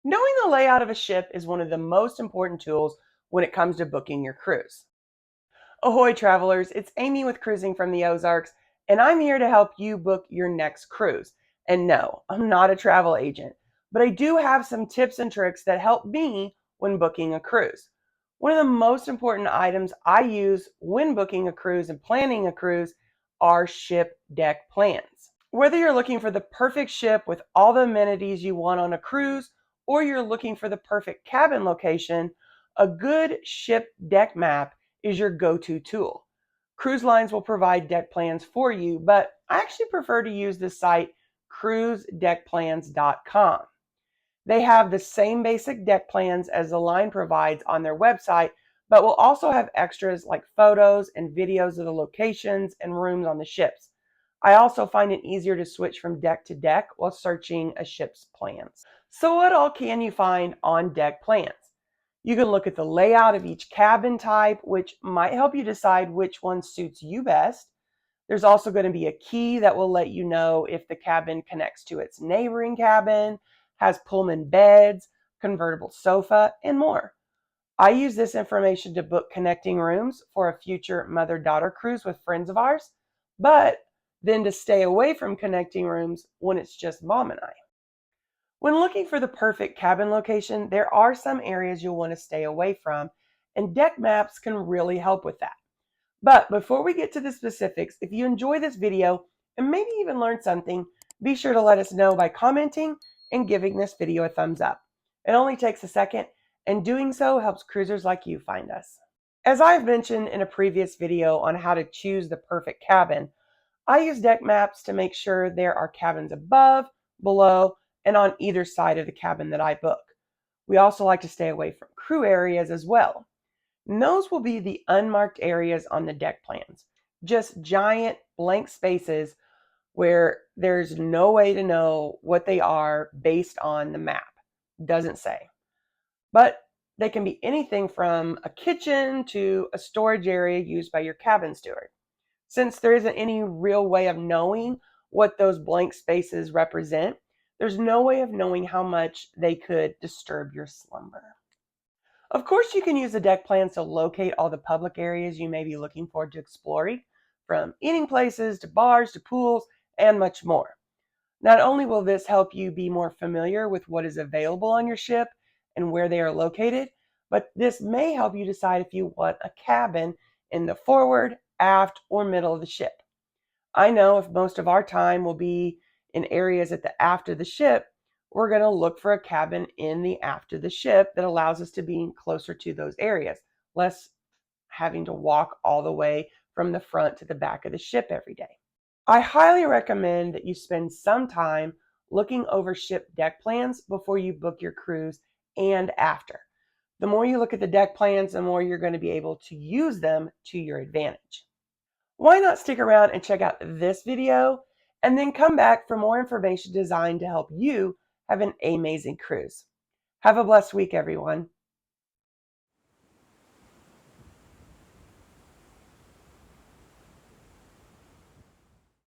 Knowing the layout of a ship is one of the most important tools when it comes to booking your cruise. Ahoy travelers, it's Amy with Cruising from the Ozarks, and I'm here to help you book your next cruise. And no, I'm not a travel agent, but I do have some tips and tricks that help me when booking a cruise. One of the most important items I use when booking a cruise and planning a cruise are ship deck plans. Whether you're looking for the perfect ship with all the amenities you want on a cruise, or you're looking for the perfect cabin location, a good ship deck map is your go-to tool. Cruise lines will provide deck plans for you, but I actually prefer to use the site cruisedeckplans.com. They have the same basic deck plans as the line provides on their website, but will also have extras like photos and videos of the locations and rooms on the ships. I also find it easier to switch from deck to deck while searching a ship's plans. So what all can you find on deck plans? You can look at the layout of each cabin type, which might help you decide which one suits you best. There's also going to be a key that will let you know if the cabin connects to its neighboring cabin, has Pullman beds, convertible sofa, and more. I use this information to book connecting rooms for a future mother-daughter cruise with friends of ours, but then to stay away from connecting rooms when it's just mom and I. When looking for the perfect cabin location, there are some areas you'll want to stay away from, and deck maps can really help with that. But before we get to the specifics, if you enjoy this video and maybe even learn something, be sure to let us know by commenting and giving this video a thumbs up. It only takes a second, and doing so helps cruisers like you find us. As I've mentioned in a previous video on how to choose the perfect cabin, I use deck maps to make sure there are cabins above, below, and on either side of the cabin that I book. We also like to stay away from crew areas as well. And those will be the unmarked areas on the deck plans, just giant blank spaces where there's no way to know what they are based on the map. Doesn't say. But they can be anything from a kitchen to a storage area used by your cabin steward. Since there isn't any real way of knowing what those blank spaces represent, there's no way of knowing how much they could disturb your slumber. Of course, you can use the deck plans to locate all the public areas you may be looking forward to exploring, from eating places to bars to pools and much more. Not only will this help you be more familiar with what is available on your ship and where they are located, but this may help you decide if you want a cabin in the forward, aft, or middle of the ship. I know if most of our time will be in areas at the aft of the ship, we're going to look for a cabin in the aft of the ship that allows us to be closer to those areas, less having to walk all the way from the front to the back of the ship every day. I highly recommend that you spend some time looking over ship deck plans before you book your cruise and after. The more you look at the deck plans, the more you're going to be able to use them to your advantage. Why not stick around and check out this video and then come back for more information designed to help you have an amazing cruise. Have a blessed week, everyone.